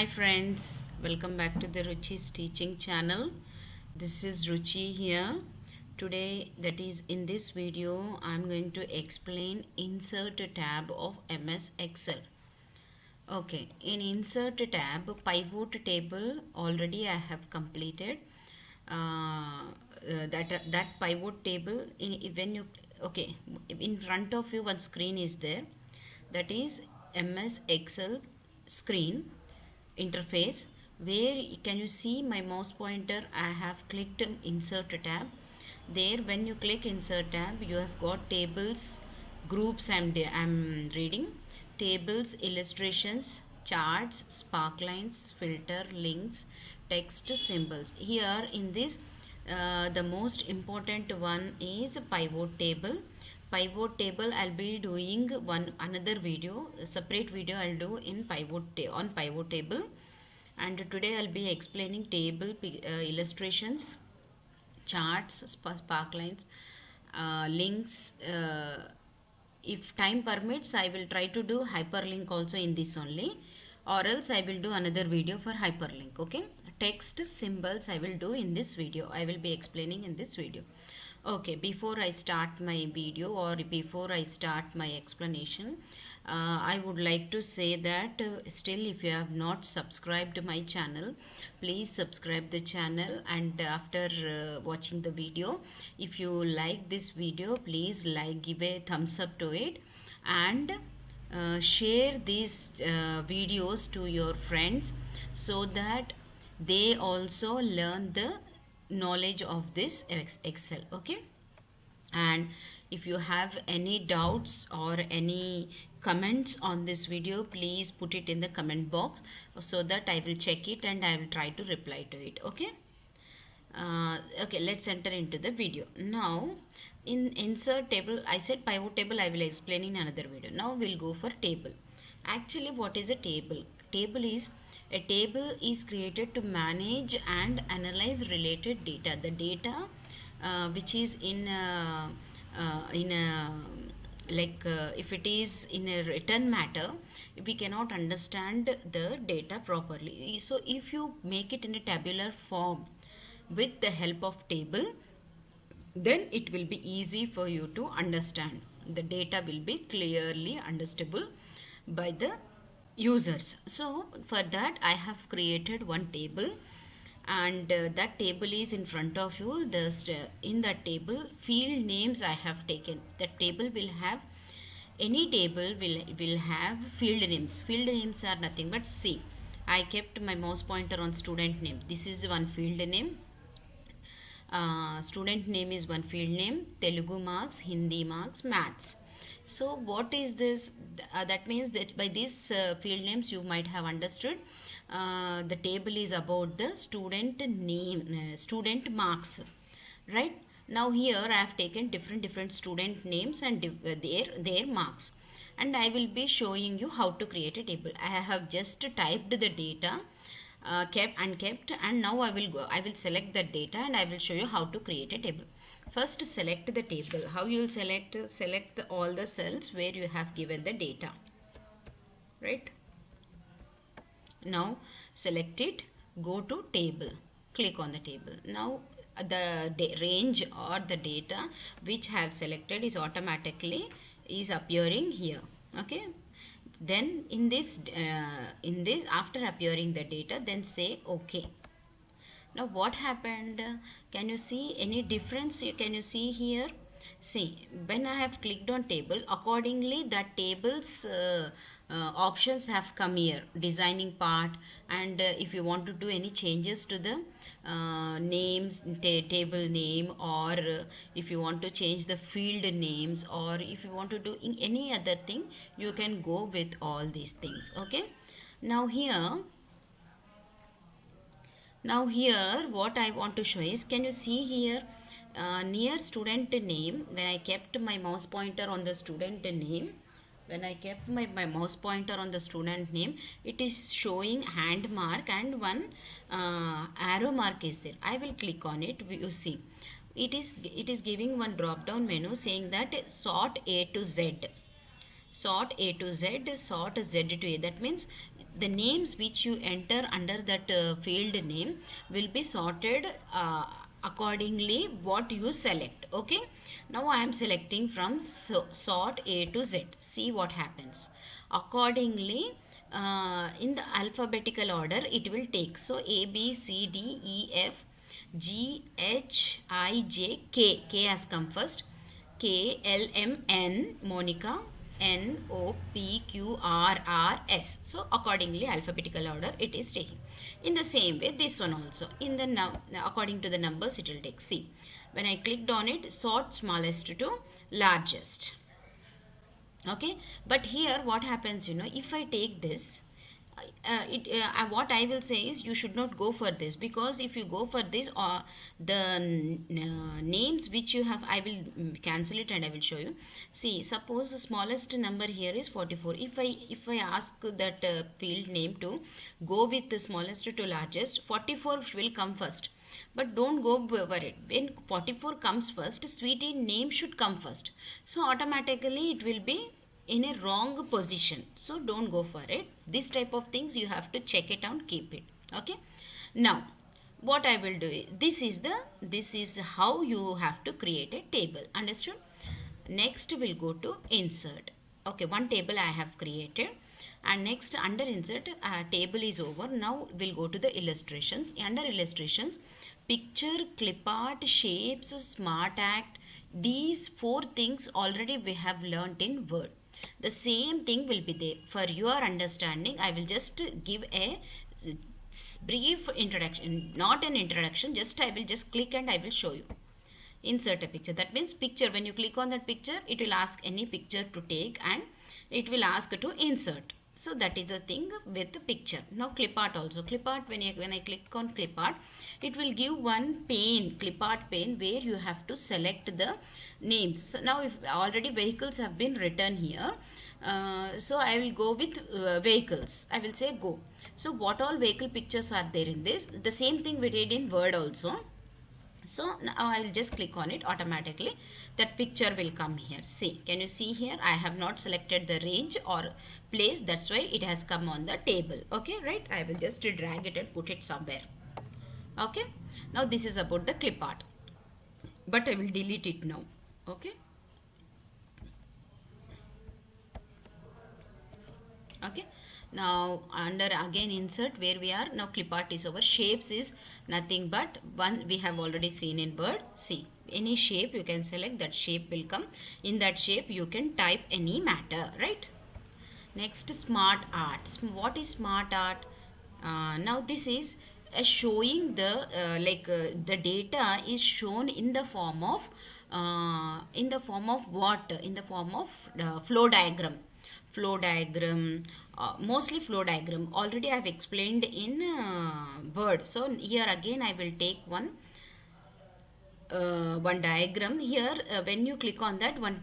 Hi friends, welcome back to the Ruchi's teaching channel. This is Ruchi here. Today, that is in this video, I'm going to explain insert tab of MS Excel. Okay, in insert tab, pivot table already I have completed. That pivot table when you in front of you one screen is there, that is MS Excel screen interface. Where can you see my mouse pointer? I have clicked insert tab. There, when you click insert tab, you have got tables, groups. I'm reading tables, illustrations, charts, sparklines, filter, links, text, symbols. Here in this, the most important one is pivot table. Pivot table I'll be doing another video, a separate video I'll do in on pivot table. And today I'll be explaining table illustrations, charts, sparklines, links. If time permits, I will try to do hyperlink also in this only, or else I will do another video for hyperlink. Okay, text, symbols I will do in this video. I will be explaining in this video. Okay, before I start my video or before I start my explanation, I would like to say that still if you have not subscribed my channel, please subscribe the channel. And after watching the video, if you like this video, please give a thumbs up to it, and share these videos to your friends so that they also learn the knowledge of this Excel. Okay, and if you have any doubts or any comments on this video, please put it in the comment box so that I will check it and I will try to reply to it. Okay, okay, let's enter into the video. Now in insert table, I said pivot table I will explain in another video. Now we'll go for table. Actually, what is a table? A table is created to manage and analyze related data. The data which is in a if it is in a written matter, we cannot understand the data properly. So if you make it in a tabular form with the help of table, then it will be easy for you to understand. The data will be clearly understandable by the users. So for that I have created one table, and that table is in front of you. In that table, field names I have taken. That table will have, any table will have field names. Field names are nothing but, see, I kept my mouse pointer on student name. This is one field name. Student name is one field name. Telugu marks, Hindi marks, maths. So what is this? That means that by these field names you might have understood the table is about the student name, student marks, right? Now here I have taken different student names and their marks, and I will be showing you how to create a table. I have just typed the data, kept and kept, and now I will select the data and I will show you how to create a table. First, select the table. How you will select all the cells where you have given the data, right? Now select it, go to table, click on the table. Now the range or the data which I have selected is automatically is appearing here. Okay, then in this after appearing the data, then say okay. Now what happened? Can you see any difference? Can you see here? See, when I have clicked on table, accordingly that table's options have come here, designing part. And if you want to do any changes to the names, table name, or if you want to change the field names, or if you want to do any other thing, you can go with all these things. Okay, now here what I want to show is, can you see here near student name, when I kept my mouse pointer on the student name, mouse pointer on the student name, it is showing hand mark and one arrow mark is there. I will click on it. You see, it is giving one drop down menu saying that sort A to Z. sort A to Z, sort Z to A. That means the names which you enter under that field name will be sorted accordingly what you select. Okay, now I am selecting from sort A to Z. See what happens. Accordingly, in the alphabetical order it will take. So A, B, C, D, E, F, G, H, I, J, K. K has come first. K, L, M, N, Monica, N, O, P, Q, R, R, S. So accordingly alphabetical order it is taking. In the same way this one also. In the according to the numbers it will take. See, when I clicked on it, sort smallest to largest. Okay, but here what happens, if I take this, what I will say is you should not go for this, because if you go for this, or the names which you have, I will cancel it and I will show you. See, suppose the smallest number here is 44. If I ask that field name to go with the smallest to largest, 44 will come first. But don't go over it. When 44 comes first, sweetie name should come first. So automatically it will be in a wrong position. So don't go for it. This type of things you have to check it out, keep it. Okay. Now what I will do is, this is how you have to create a table. Understood? Next we'll go to insert. Okay, one table I have created, and next under insert table is over. Now we'll go to the illustrations. Under illustrations, picture, clip art, shapes, smart act, these four things already we have learnt in Word. The same thing will be there. For your understanding, I will just give a brief introduction, not an introduction, just I will just click and I will show you. Insert a picture. That means picture, when you click on that picture, it will ask any picture to take and it will ask to insert. So that is the thing with the picture. Now clip art also. Clip art, when I click on clip art, it will give one pane, clip art pane, where you have to select the names. So now if already vehicles have been written here, so I will go with vehicles. I will say go. So what all vehicle pictures are there in this? The same thing we did in Word also. So now I will just click on it, automatically that picture will come here. See, can you see here? I have not selected the range or place, that's why it has come on the table. Okay, right? I will just drag it and put it somewhere. Okay, now this is about the clip art, but I will delete it now. Okay. Okay, now under again insert, where we are now, clip art is over. Shapes is nothing but one we have already seen in Word. See, any shape you can select, that shape will come. In that shape you can type any matter, right? Next, smart art. What is smart art? Now this is showing the the data is shown in the form of what? In the form of flow diagram. Mostly flow diagram. Already I have explained in Word. So here again I will take one diagram here. When you click on that, one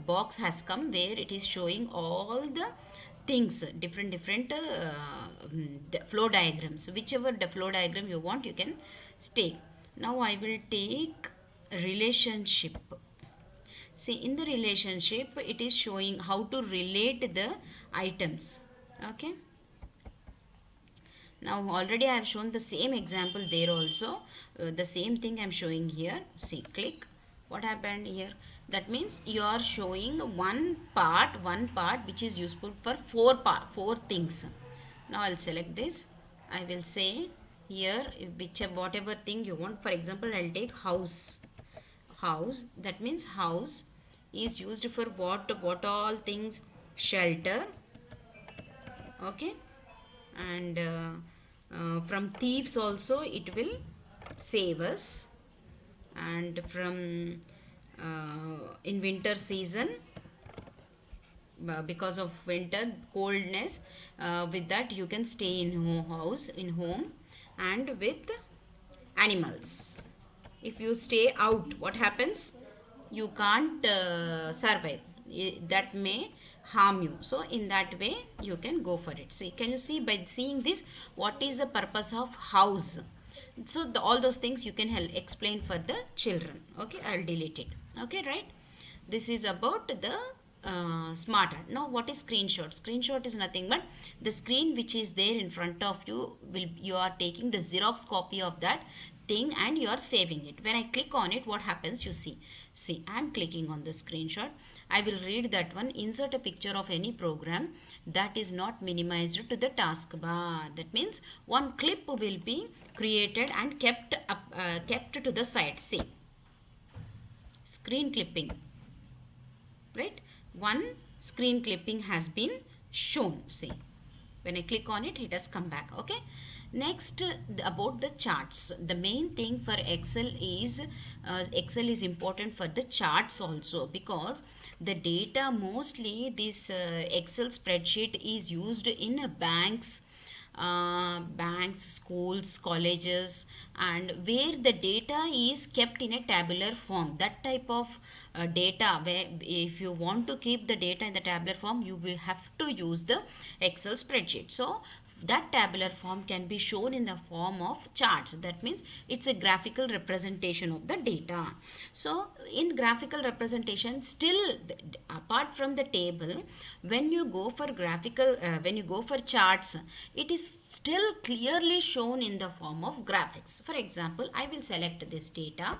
box has come where it is showing all the things, different flow diagrams. Whichever the flow diagram you want, you can take. Now I will take relationship. See, in the relationship it is showing how to relate the items. Okay, now already I have shown the same example there also. The same thing I am showing here. See, click. What happened here? That means you are showing one part which is useful for four things. Now I'll select this. I will say here whatever thing you want. For example, I'll take house. That means house is used for what all things? Shelter. Okay, and from thieves also it will save us, and from in winter season, because of winter coldness, with that you can stay in home, and with animals. If you stay out, what happens? You can't survive. That may harm you. So in that way you can go for it. See, can you see by seeing this what is the purpose of house? So all those things you can explain for the children. Okay, I'll delete it. Okay, right? This is about the smart art. Now what is screenshot? Screenshot is nothing but the screen which is there in front of you. You are taking the Xerox copy of that thing and you are saving it. When I click on it, what happens? You see I am clicking on the screenshot. I will read that one. Insert a picture of any program that is not minimized to the taskbar. That means one clip will be created and kept to the side. See, screen clipping, right? One screen clipping has been shown. See, when I click on it, it has come back. Okay. Next, about the charts. The main thing for Excel is important for the charts also, because the data, mostly this Excel spreadsheet is used in banks, schools, colleges, and where the data is kept in a tabular form. That type of data, where if you want to keep the data in the tabular form, you will have to use the Excel spreadsheet. So that tabular form can be shown in the form of charts. That means it's a graphical representation of the data. So in graphical representation, still apart from the table, when you go for charts, it is still clearly shown in the form of graphics. For example, I will select this data,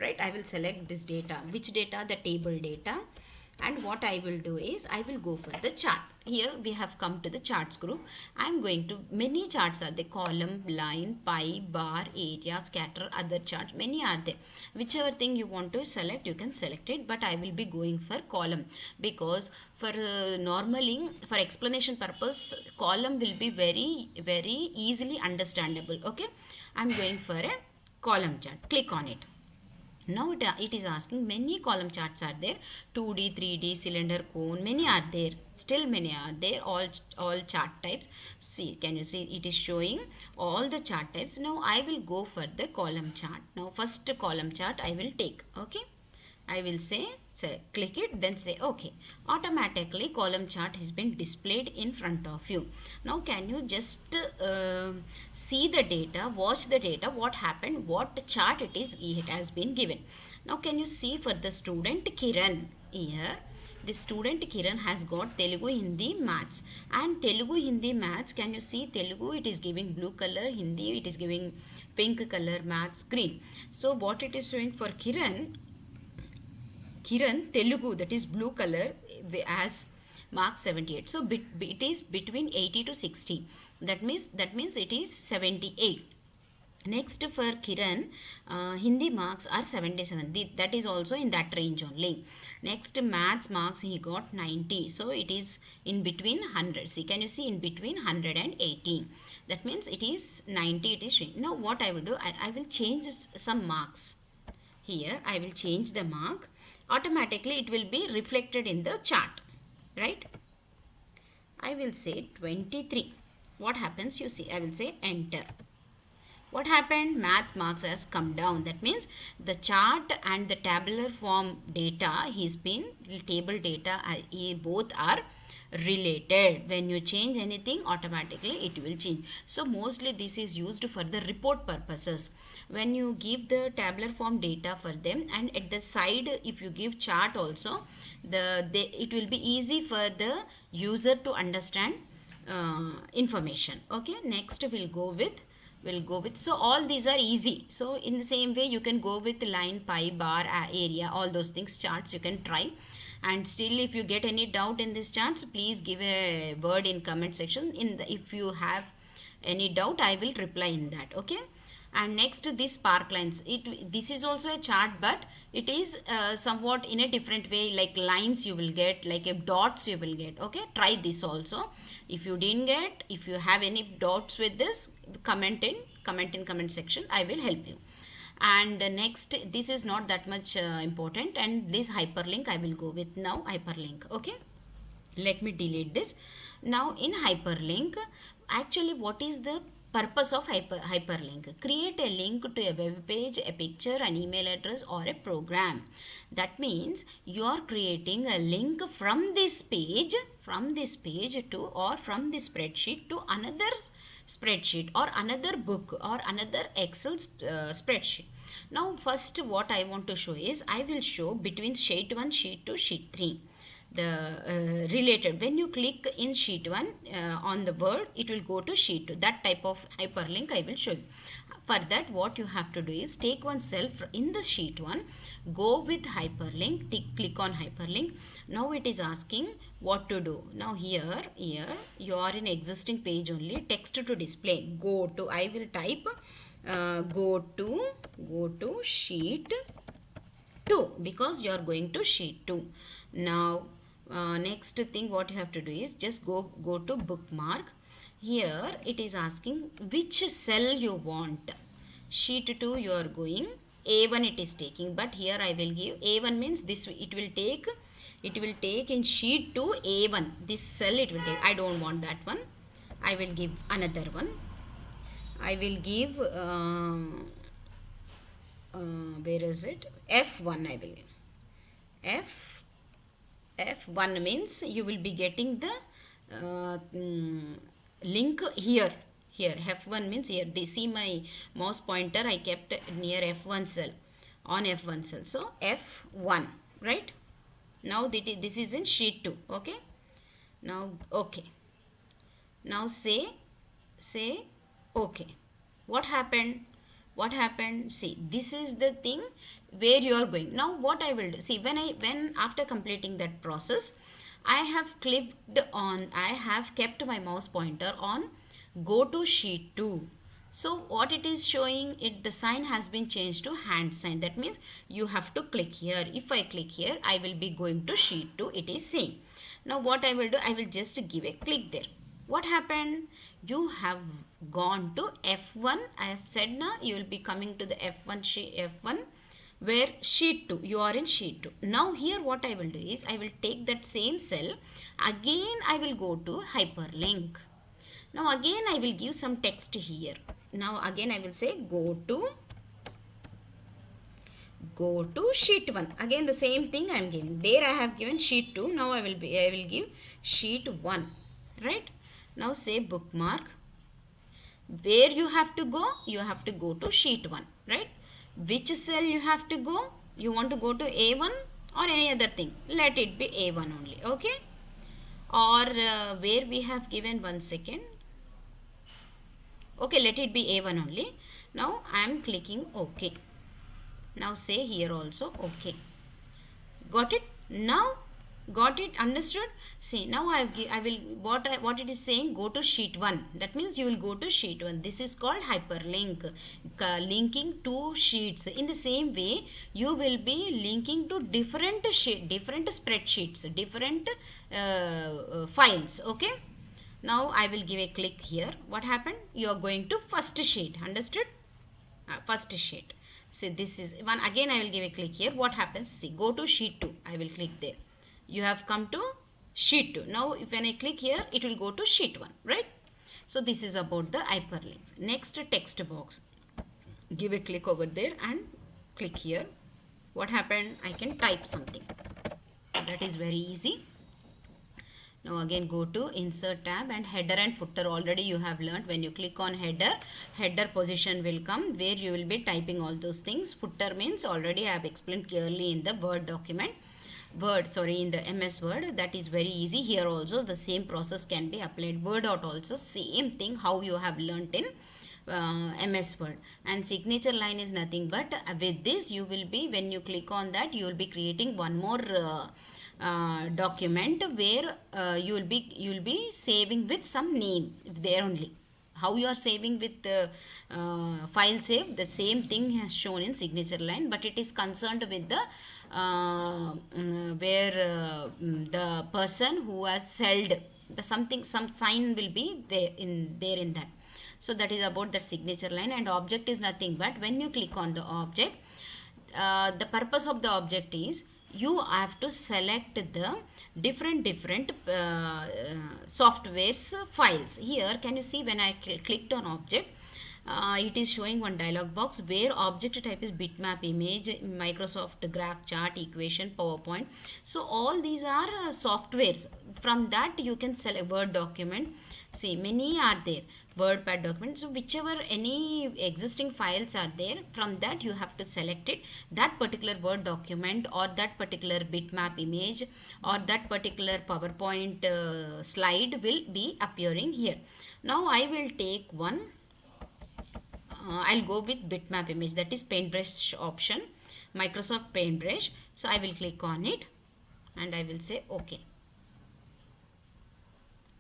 right? I will select this data. Which data? The table data. And what I will do is I will go for the chart. Here we have come to the charts group. I am going to, many charts are there: column, line, pie, bar, area, scatter, other charts. Many are there. Whichever thing you want to select, you can select it. But I will be going for column, because for normally, for explanation purpose, column will be very easily understandable. Okay. I am going for a column chart. Click on it. Now it is asking, many column charts are there: 2D, 3D, cylinder, cone, many are there. Still many are there, all chart types. See, can you see it is showing all the chart types. Now I will go for the column chart. Now first column chart I will take. Okay, I will say click it, then say okay. Automatically column chart has been displayed in front of you. Now can you just see the data, watch the data, what happened, what chart it has been given. Now can you see for the student Kiran here? The student Kiran has got Telugu, Hindi, Maths. And Telugu, Hindi, Maths, can you see Telugu? It is giving blue color, Hindi it is giving pink color, Maths green. So what it is showing for Kiran Telugu, that is blue color, as marks 78. So it is between 80 to 60. That means it is 78. Next for Kiran, Hindi marks are 77. That is also in that range only. Next Maths marks he got 90. So it is in between 100. See, can you see in between 100 and 80? That means it is 90. It is. Now what I will do, I will change some marks. Here I will change the mark. Automatically it will be reflected in the chart, right? I will say 23. What happens? You see, I will say enter. What happened? Maths marks has come down. That means the chart and the tabular form data has been, table data, both are related. When you change anything, automatically it will change. So mostly this is used for the report purposes. When you give the tabular form data for them, and at the side if you give chart also, it will be easy for the user to understand information. Okay, next we'll go with, so all these are easy. So in the same way you can go with line, pie, bar, area, all those things, charts you can try. And still if you get any doubt in these charts, please give a word in comment section. If you have any doubt, I will reply in that. Okay. And next, this spark lines, this is also a chart, but it is somewhat in a different way, like lines you will get, like a dots you will get. Okay, try this also. If you didn't get, if you have any doubts with this, comment in comment section, I will help you. And next, this is not that much important, and this hyperlink I will go with now. Hyperlink. Okay, let me delete this. Now in hyperlink, actually what is the purpose of hyperlink? Create a link to a web page, a picture, an email address, or a program. That means you are creating a link from this page to, or from this spreadsheet to another spreadsheet or another book or another Excel spreadsheet. Now first what I want to show is, I will show between sheet 1, sheet 2, sheet 3. the related. When you click in sheet 1 on the word, it will go to sheet 2. That type of hyperlink I will show you. For that, what you have to do is take one cell in the sheet 1, go with hyperlink, click on hyperlink. Now it is asking what to do. Now here you are in existing page only, text to display. Go to, I will type go to sheet 2 because you are going to sheet 2. Now next thing what you have to do is just go to bookmark. Here it is asking which cell you want. Sheet 2 you are going, A1 it is taking, but here I will give A1 means this, it will take in sheet 2 A1, this cell it will take. I don't want that one, I will give another one. I will give where is it, F1 I will give. F1 means you will be getting the link here. F1 means here. They see my mouse pointer I kept near F1 cell, on F1 cell. So F1, right? Now this is in sheet 2. Okay. Now okay. Now say okay. What happened? See, this is the thing where you are going. Now what I will do, see, when after completing that process, I have kept my mouse pointer on go to sheet 2. So what it is showing, the sign has been changed to hand sign. That means you have to click here. If I click here, I will be going to sheet 2, it is saying. Now what I will do, I will just give a click there. What happened? You have gone to F1. I have said now you will be coming to the F1 where sheet 2, you are in sheet 2. Now here what I will do is, I will take that same cell, again I will go to hyperlink. Now again I will give some text here. Now again I will say go to sheet 1. Again the same thing I am giving. There I have given sheet 2. Now I will give sheet 1. Right? Now say bookmark. Where you have to go? You have to go to sheet 1. Right? Which cell you have to go? You want to go to A1 or any other thing? Let it be A1 only. Okay? Or where we have given, one second. Okay, let it be A1 only. Now I am clicking OK. Now say here also OK. Got it? Now got it? Understood? See, now what it is saying, go to sheet 1. That means you will go to sheet 1. This is called hyperlink, linking two sheets. In the same way, you will be linking to different spreadsheets, different files. Okay. Now I will give a click here. What happened? You are going to first sheet. Understood? First sheet. See, this is one. Again I will give a click here. What happens? See, go to sheet 2. I will click there. You have come to sheet 2. Now when I click here, it will go to sheet 1. Right? So this is about the hyperlinks. Next, text box. Give a click over there and click here. What happened? I can type something. That is very easy. Now again go to insert tab and header and footer. Already you have learnt, when you click on header position will come where you will be typing all those things. Footer means already I have explained clearly in the Word document. In the MS Word. That is very easy. Here also the same process can be applied. Word out also same thing how you have learnt in MS Word. And signature line is nothing but with this you will be, when you click on that, you will be creating one more document where you will be saving with some name there only. How you are saving with file save, the same thing has shown in signature line, but it is concerned with the where the person who has sold some sign will be there in that. So that is about that signature line. And object is nothing but when you click on the object, the purpose of the object is you have to select the different softwares files. Here can you see, when I clicked on object, it is showing one dialog box where object type is bitmap, image, Microsoft graph, chart, equation, PowerPoint. So all these are softwares. From that you can select Word document, See, many are there, WordPad documents. So whichever any existing files are there, from that you have to select it, that particular Word document or that particular bitmap image or that particular PowerPoint slide will be appearing here. Now I will take one. I'll go with bitmap image, that is paintbrush option, Microsoft paintbrush. So I will click on it and I will say OK.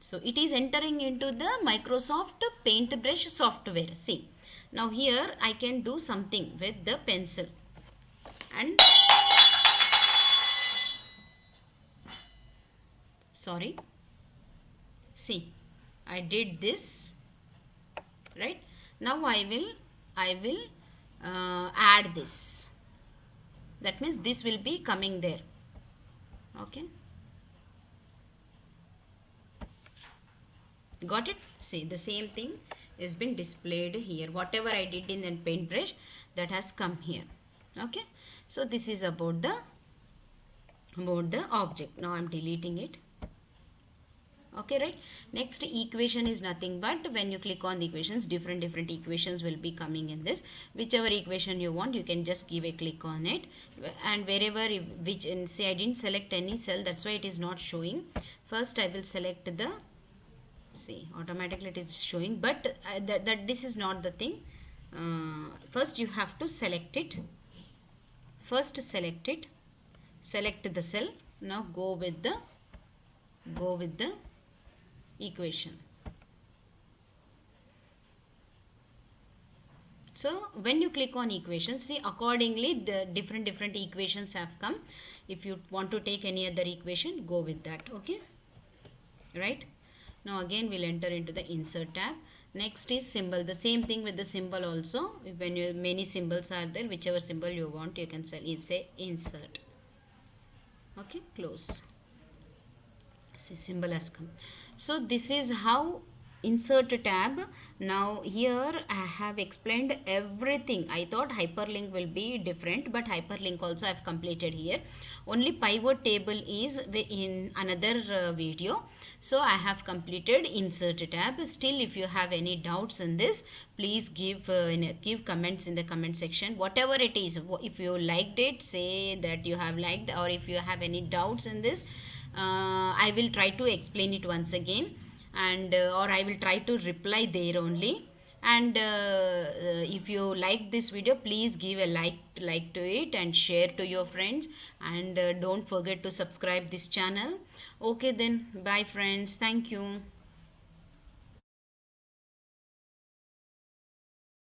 So it is entering into the Microsoft paintbrush software. See, now here I can do something with the pencil and sorry, see, I did this, right? Now I will add this. That means this will be coming there. Okay, got it? See, the same thing has been displayed here. Whatever I did in the paintbrush, that has come here. Okay, so this is about the object. Now I am deleting it. Okay, right? Next equation is nothing but when you click on the equations, different equations will be coming in this. Whichever equation you want, you can just give a click on it, and wherever which, and say I didn't select any cell, that's why it is not showing. First I will select the, see, automatically it is showing, but that this is not the thing. First you have to select it. First select it, select the cell. Now go with the equation. So when you click on equation, see, accordingly the different equations have come. If you want to take any other equation, go with that. Okay, right? Now again we'll enter into the insert tab. Next is symbol. The same thing with the symbol also. When you, many symbols are there, whichever symbol you want, you can say insert. Okay, close. See, symbol has come. So this is how insert tab. Now here I have explained everything. I thought hyperlink will be different, but hyperlink also I have completed here. Only pivot table is in another video. So I have completed insert tab. Still, if you have any doubts in this, please give comments in the comment section. Whatever it is, if you liked it, say that you have liked, or if you have any doubts in this, I will try to explain it once again, and or I will try to reply there only. And if you like this video, please give a like to it and share to your friends, and don't forget to subscribe this channel. Okay then, bye friends, thank you.